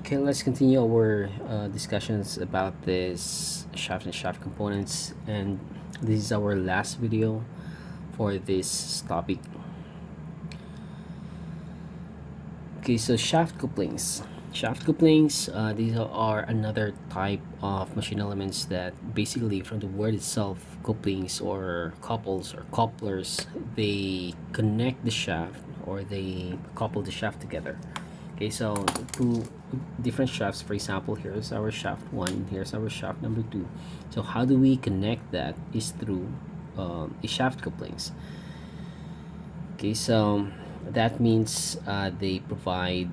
Okay, let's continue our discussions about this shaft and shaft components, and this is our last video for this topic. Okay, so shaft couplings. Shaft couplings, these are another type of machine elements that basically, from the word itself, couplings or couples or couplers, they connect the shaft or they couple the shaft together. Okay, so two different shafts, for example, here's our shaft 1, here's our shaft number 2. So how do we connect that is through a shaft couplings. Okay, so that means they provide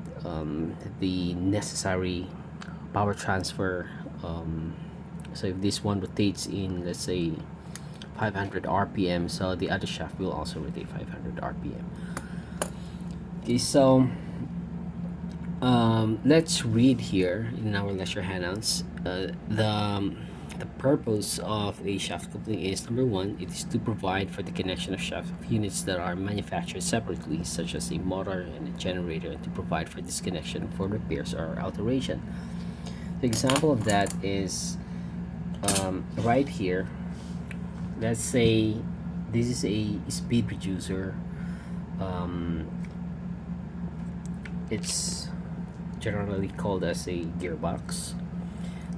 the necessary power transfer. So if this one rotates in, let's say, 500 rpm, so the other shaft will also rotate 500 rpm. Okay, so let's read here in our lecture handouts. The purpose of a shaft coupling is, number one, it is to provide for the connection of shaft units that are manufactured separately, such as a motor and a generator, and to provide for this connection for repairs or alteration. The example of that is right here. Let's say this is a speed reducer. It's generally called as a gearbox.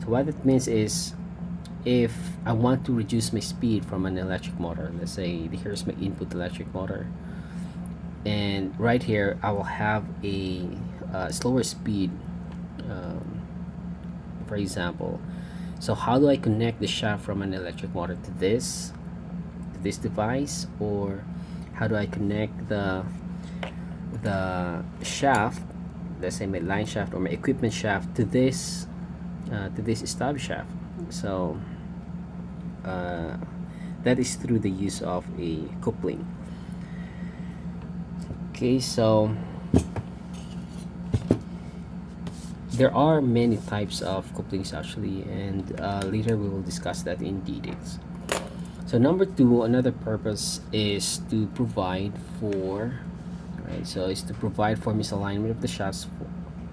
So what it means is, if I want to reduce my speed from an electric motor, let's say here's my input electric motor, and right here I will have a slower speed, for example. So how do I connect the shaft from an electric motor to this device, or how do I connect the shaft, let's say my line shaft or my equipment shaft, to this stub shaft? So that is through the use of a coupling. Okay, so there are many types of couplings actually, and later we will discuss that in details. So number two, another purpose is to provide for, right? So it's to provide for misalignment of the shafts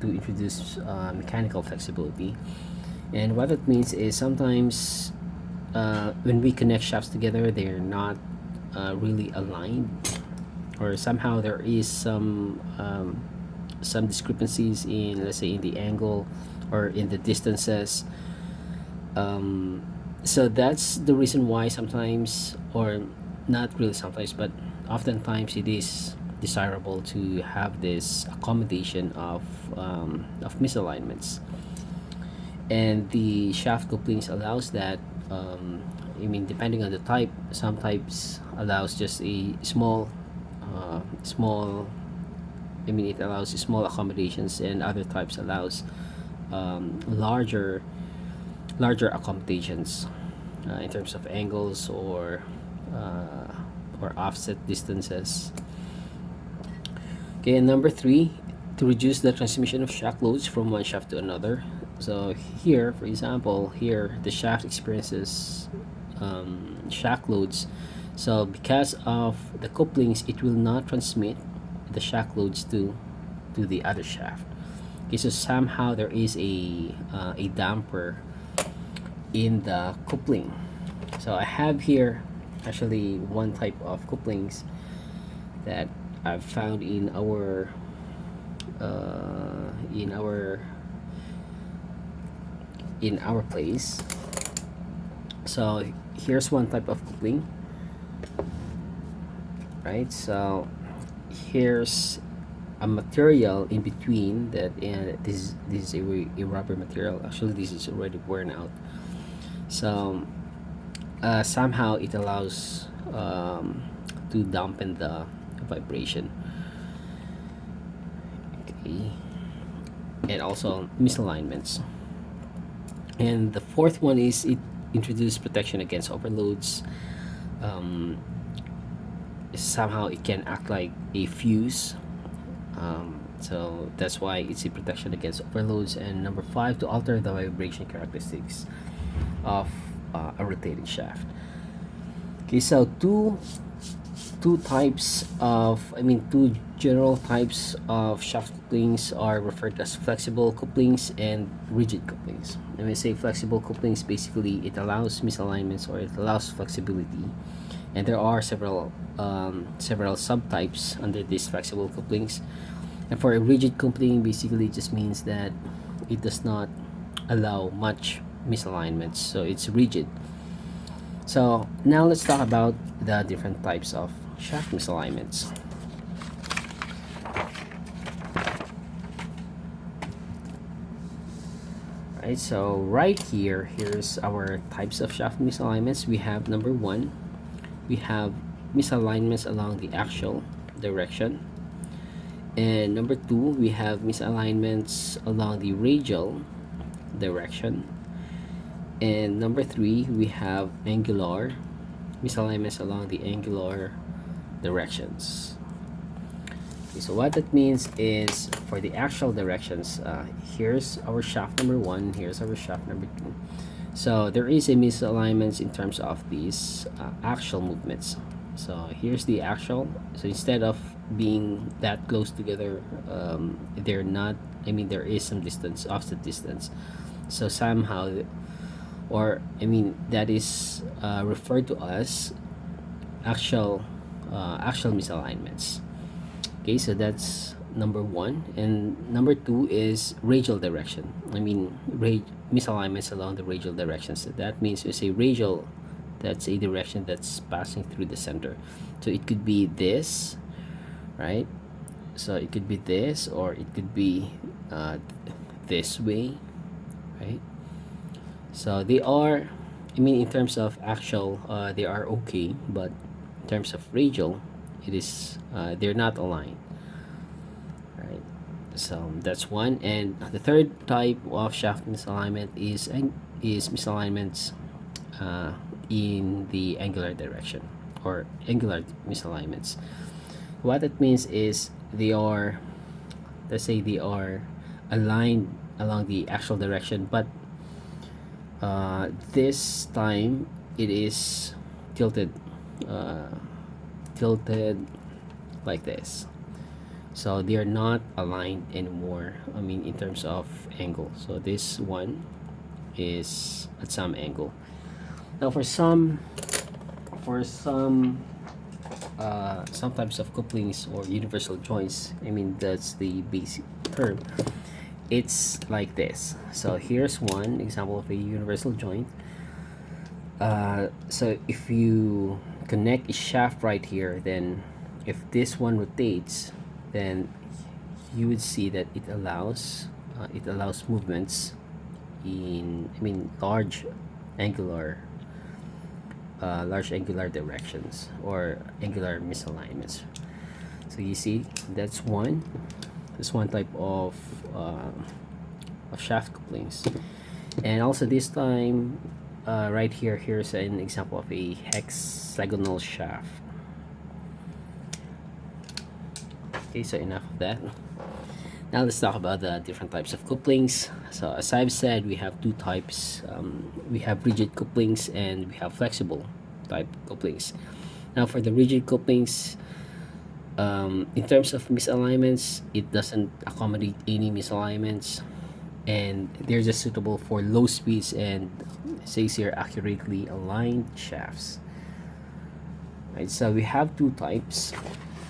to introduce mechanical flexibility. And what that means is, sometimes when we connect shafts together, they're not really aligned, or somehow there is some discrepancies in, let's say, in the angle or in the distances. So that's the reason why sometimes, or not really sometimes, but oftentimes, it is desirable to have this accommodation of misalignments, and the shaft couplings allows that. I mean, depending on the type, some types allows just a small, I mean, it allows small accommodations, and other types allows larger accommodations in terms of angles or offset distances. Okay, and number three, to reduce the transmission of shock loads from one shaft to another. So here, for example, here the shaft experiences shock loads. So because of the couplings, it will not transmit the shock loads to the other shaft. Okay, so somehow there is a damper in the coupling. So I have here actually one type of couplings that I've found in our place. So here's one type of coupling, right? So here's a material in between that, and this is a rubber material. Actually, this is already worn out. So somehow it allows to dampen the vibration. Okay, and also misalignments. And the fourth one is, it introduces protection against overloads. Somehow it can act like a fuse, so that's why it's a protection against overloads. And number five, to alter the vibration characteristics of a rotating shaft. Okay, so two two types of, two general types of shaft couplings are referred to as flexible couplings and rigid couplings. When we say flexible couplings, basically it allows misalignments or it allows flexibility, and there are several subtypes under these flexible couplings. And for a rigid coupling, basically it just means that it does not allow much misalignments, so it's rigid. So now let's talk about the different types of shaft misalignments. Right, so right here, here's our types of shaft misalignments. We have number one, we have misalignments along the axial direction. And number two, we have misalignments along the radial direction. And number three, we have angular misalignments along the angular directions. Okay, so what that means is for the axial directions, here's our shaft number one, here's our shaft number two. So there is a misalignments in terms of these axial movements. So here's the axial. So instead of being that close together, they're not. There is some distance, offset distance. So somehow, that is referred to as axial misalignments. Okay, so that's number one, and number two is radial direction. Misalignments along the radial direction. So that means you say radial, that's a direction that's passing through the center. So it could be this, right? So it could be this, or it could be this way, right? So they are, in terms of axial, they are okay, but in terms of radial, it is they're not aligned, right? So that's one. And the third type of shaft misalignment is misalignments in the angular direction, or angular misalignments. What it means is they are, let's say they are aligned along the axial direction, but this time it is tilted like this. So they are not aligned anymore, in terms of angle. So this one is at some angle. Now for some types of couplings or universal joints, that's the basic term, it's like this. So here's one example of a universal joint. So if you connect a shaft right here, then if this one rotates, then you would see that it allows movements in large angular directions or angular misalignments. So you see, that's one type of shaft couplings. And also this time, right here, here's an example of a hexagonal shaft. Okay, so enough of that. Now let's talk about the different types of couplings. So as I've said, we have two types. We have rigid couplings and we have flexible type couplings. Now for the rigid couplings, in terms of misalignments, it doesn't accommodate any misalignments, and they're just suitable for low speeds and, says here, accurately aligned shafts. Right, so we have two types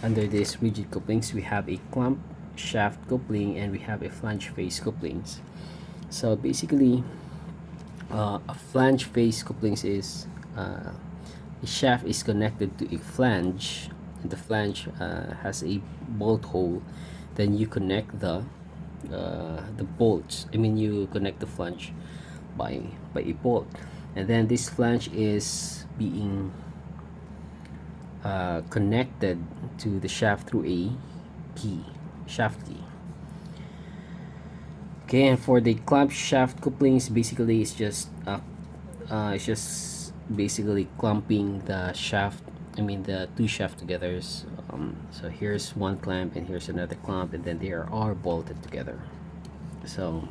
under this rigid couplings. We have a clamp shaft coupling and we have a flange face couplings. So basically, a flange face couplings is the shaft is connected to a flange, and the flange has a bolt hole. Then you connect the bolts. You connect the flange by a bolt, and then this flange is being connected to the shaft through a shaft key. Okay, and for the clamp shaft couplings, basically it's just basically clamping the shaft, the two shaft together. So here's one clamp and here's another clamp, and then they are bolted together. So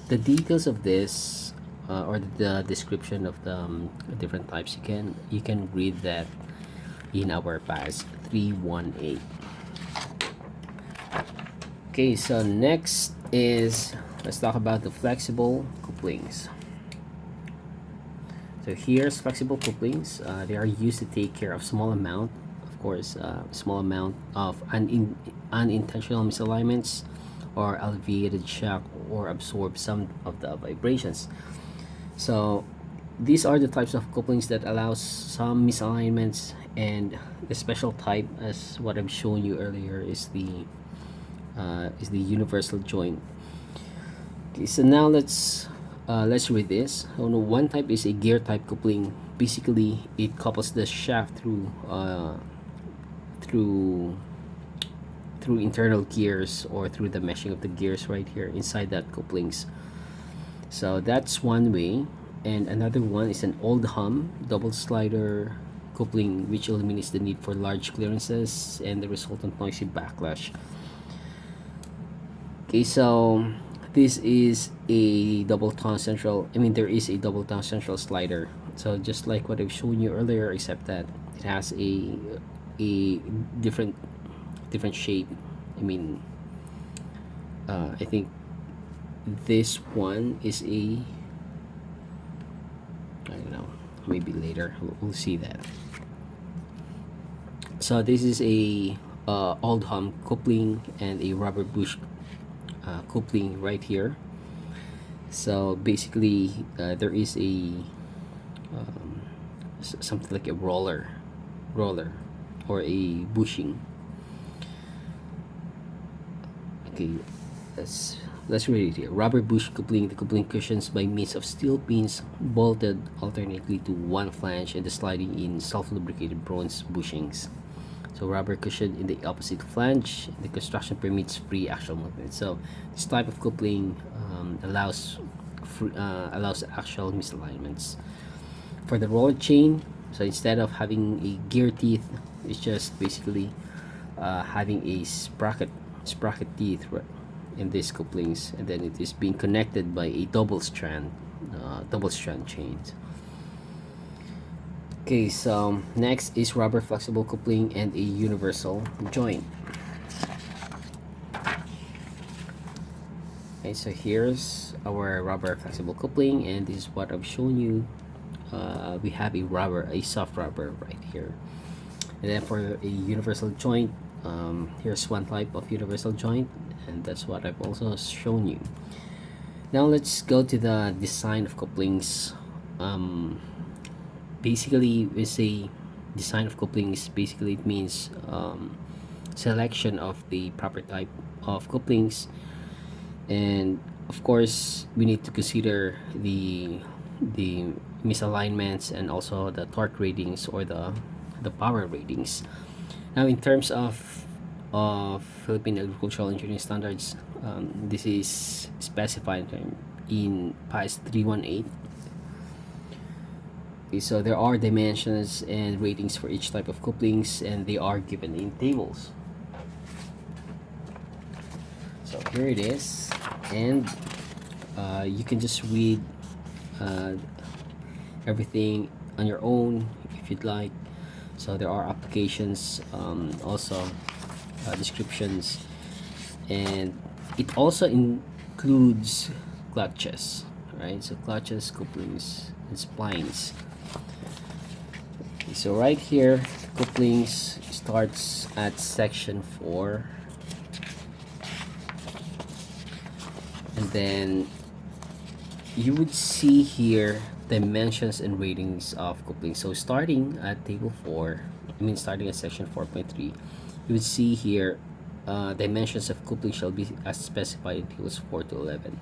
the details of this, or the description of the different types, you can read that in our PAS 318. Okay, so next is, let's talk about the flexible couplings. So here's flexible couplings. They are used to take care of small amount, of course, small amount of unintentional misalignments, or alleviated shock, or absorb some of the vibrations. So these are the types of couplings that allows some misalignments, and the special type, as what I've shown you earlier, is the universal joint. Okay, so now let's read this. Oh no, one type is a gear type coupling. Basically, it couples the shaft through through internal gears, or through the meshing of the gears right here inside that couplings. So that's one way. And another one is an old hum double slider coupling, which eliminates the need for large clearances and the resultant noisy backlash. Okay, so this is a double tone central. I mean, there is a double tone central slider. So just like what I've shown you earlier, except that it has a different shape. I mean, I think this one is a, I don't know, maybe later we'll see that. So this is a old hum coupling and a rubber bush coupling right here. So basically, there is a something like a roller, or a bushing. Okay, let's read it here. Rubber bush coupling, the coupling cushions by means of steel pins bolted alternately to one flange, and the sliding in self-lubricated bronze bushings. So rubber cushion in the opposite flange. The construction permits free axial movement. So this type of coupling allows axial misalignments. For the roller chain, so instead of having a gear teeth, it's just basically having a sprocket teeth in these couplings, and then it is being connected by a double strand chains. Okay, so next is rubber flexible coupling and a universal joint. Okay, so here's our rubber flexible coupling, and this is what I've shown you. We have a soft rubber right here, and then for a universal joint, here's one type of universal joint, and that's what I've also shown you. Now let's go to the design of couplings. Basically, we say design of couplings. Basically, it means selection of the proper type of couplings, and of course we need to consider the misalignments, and also the torque ratings, or the power ratings. Now, in terms of Philippine Agricultural Engineering Standards, this is specified in PAS 318. Okay, so there are dimensions and ratings for each type of couplings, and they are given in tables. So here it is, and you can just read everything on your own if you'd like. So there are applications, also descriptions, and it also includes clutches, right? So clutches, couplings, and splines. Okay, so right here, couplings starts at section 4, and then you would see here dimensions and ratings of coupling. So starting at table 4, starting at section 4.3, you would see here dimensions of coupling shall be as specified in tables 4 to 11.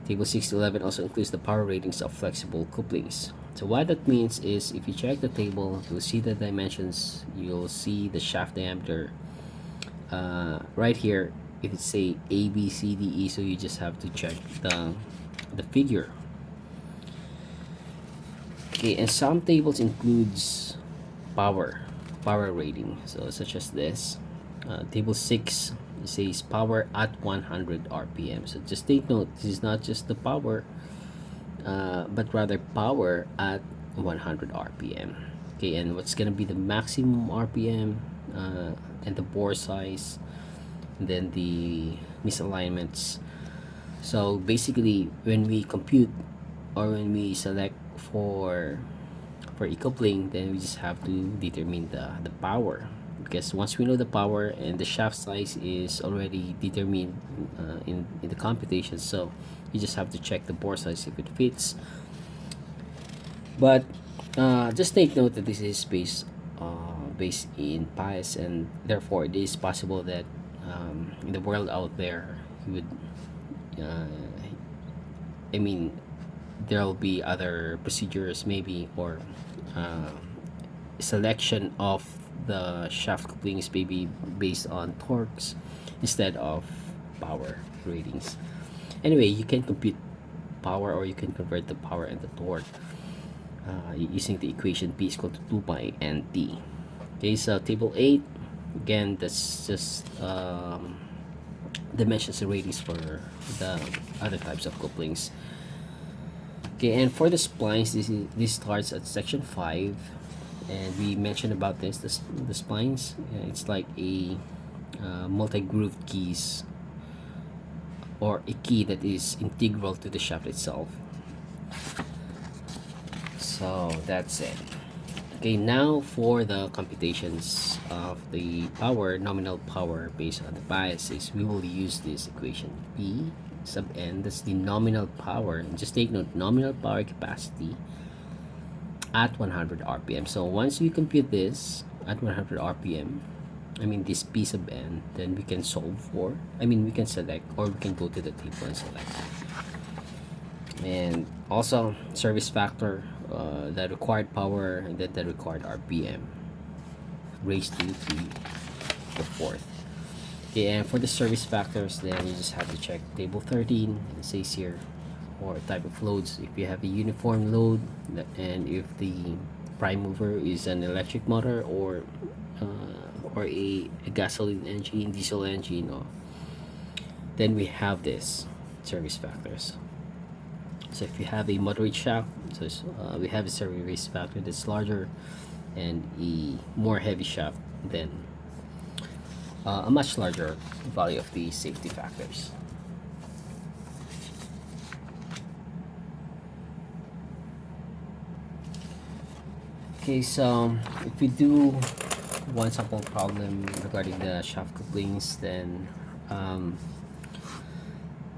Table 6 to 11 also includes the power ratings of flexible couplings. So what that means is, if you check the table, you'll see the dimensions, you'll see the shaft diameter. Right here, if it's say A, B, C, D, E, so you just have to check the figure. Okay, and some tables includes power rating, so such as this. Table 6 says power at 100 rpm. So just take note, this is not just the power, but rather power at 100 rpm. Okay, and what's gonna be the maximum RPM, and the bore size, and then the misalignments. So basically, when we compute or when we select for a coupling, then we just have to determine the power, because once we know the power and the shaft size is already determined in the computation, so you just have to check the bore size if it fits. But just take note that this is based in pies, and therefore it is possible that in the world out there you would uh, I mean there'll be other procedures maybe, or uh, selection of the shaft couplings maybe based on torques instead of power ratings. Anyway, you can compute power, or you can convert the power and the torque using the equation P is equal to 2 pi NT. Okay, so table 8, again, that's just dimensions and ratings for the other types of couplings. Okay, and for the splines, this starts at section 5, and we mentioned about the splines. It's like a multi-groove keys, or a key that is integral to the shaft itself. So that's it. Okay, now for the computations of the power, nominal power based on the biases, we will use this equation P sub n. That's the nominal power. And just take note, nominal power capacity at 100 RPM. So once we compute this at 100 RPM, I mean this P sub n, then we can solve for, we can select, or we can go to the table and select. And also service factor, the required power, and then the required RPM raised to the fourth. Okay, and for the service factors, then you just have to check table 13. It says here, or type of loads, if you have a uniform load, and if the prime mover is an electric motor, or a gasoline engine, diesel engine, then we have this service factors. So if you have a moderate shaft, so we have a service factor that's larger, and a more heavy shaft, then a much larger value of the safety factors. Okay, so if we do one sample problem regarding the shaft couplings, then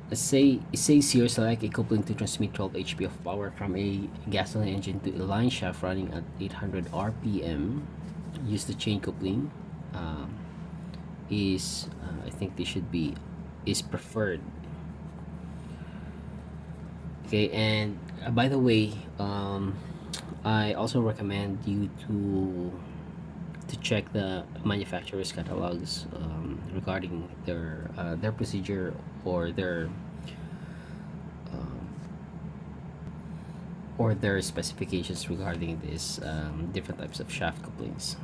let's say it says here, select a coupling to transmit 12 HP of power from a gasoline engine to a line shaft running at 800 RPM. Use the chain coupling. I think this should be is preferred. Okay, and by the way, I also recommend you to check the manufacturer's catalogs regarding their procedure, or their specifications regarding these different types of shaft couplings.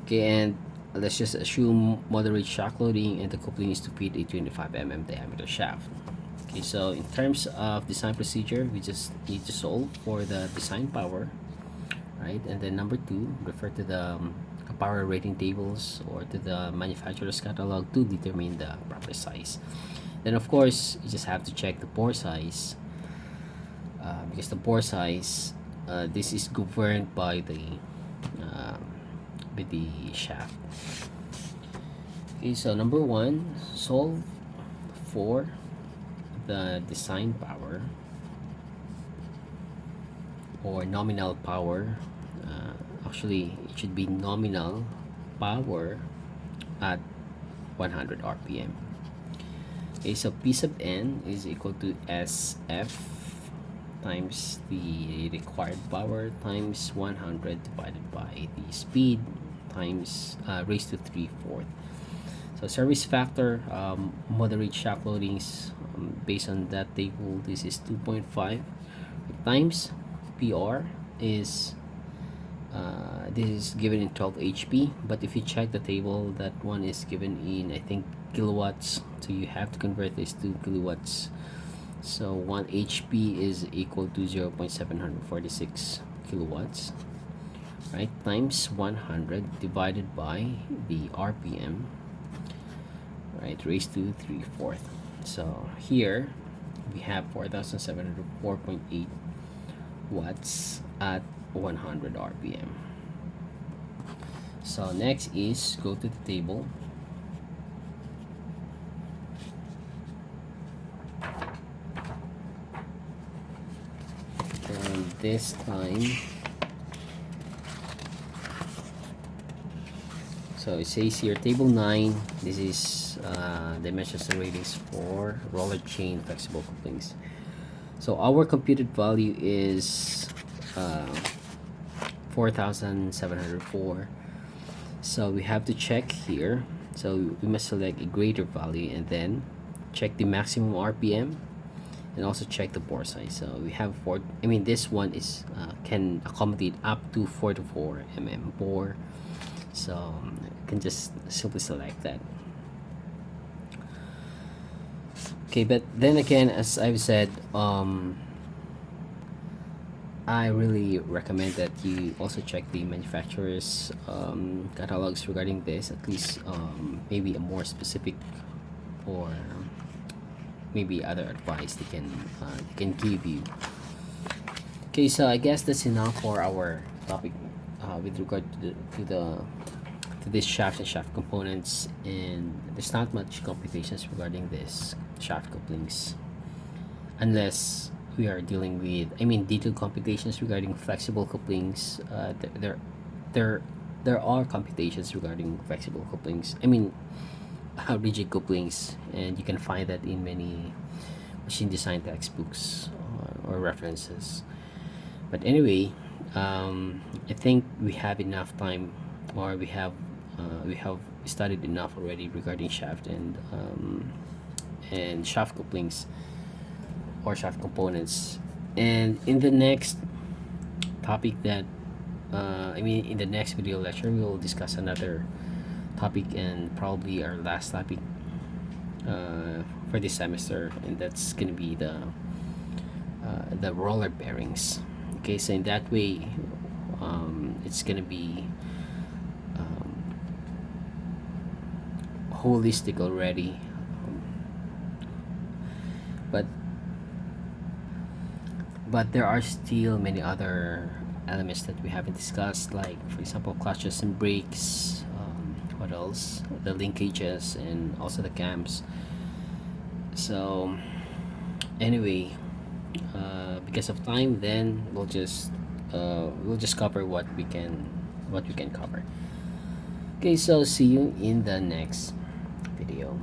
Okay, and let's just assume moderate shock loading, and the coupling is to fit a 25 mm diameter shaft. Okay, so in terms of design procedure, we just need to solve for the design power, right? And then number 2, refer to the power rating tables or to the manufacturer's catalog to determine the proper size. Then of course, you just have to check the bore size, because the bore size, this is governed by the shaft. Okay, so number 1, solve for the design power, or nominal power. Actually, it should be nominal power at 100 RPM. Okay, so P sub n is equal to SF times the required power times 100 divided by the speed times raised to 3/4. So service factor, moderate shock loadings, based on that table, this is 2.5 times PR is this is given in 12 HP, but if you check the table, that one is given in, I think, kilowatts, so you have to convert this to kilowatts. So 1 HP is equal to 0.746 kilowatts, right, times 100 divided by the RPM, right, raised to 3/4. So here we have 4704.8 watts at 100 RPM. So next is go to the table. And this time, so it says here table 9. This is dimensions and ratings for roller chain flexible couplings. So our computed value is 4704. So we have to check here. So we must select a greater value and then check the maximum RPM and also check the bore size. So we have this one is can accommodate up to 44 mm bore. So you can just simply select that. Okay, but then again, as I've said, I really recommend that you also check the manufacturer's catalogs regarding this, at least maybe a more specific or maybe other advice they can give you. Okay, so I guess that's enough for our topic with regard to this shaft and shaft components, and there's not much complications regarding this shaft couplings unless we are dealing with detailed computations regarding flexible couplings. There are computations regarding flexible couplings, rigid couplings, and you can find that in many machine design textbooks or references. But anyway, I think we have enough time, or we have studied enough already regarding shaft and shaft couplings or shaft components. And in the next topic that in the next video lecture, we will discuss another topic, and probably our last topic for this semester, and that's gonna be the roller bearings. Okay, so in that way, it's gonna be holistic already, but there are still many other elements that we haven't discussed, like for example clutches and brakes, what else, the linkages, and also the cams. So anyway, because of time, then we'll just cover what we can cover. Okay, so see you in the next video.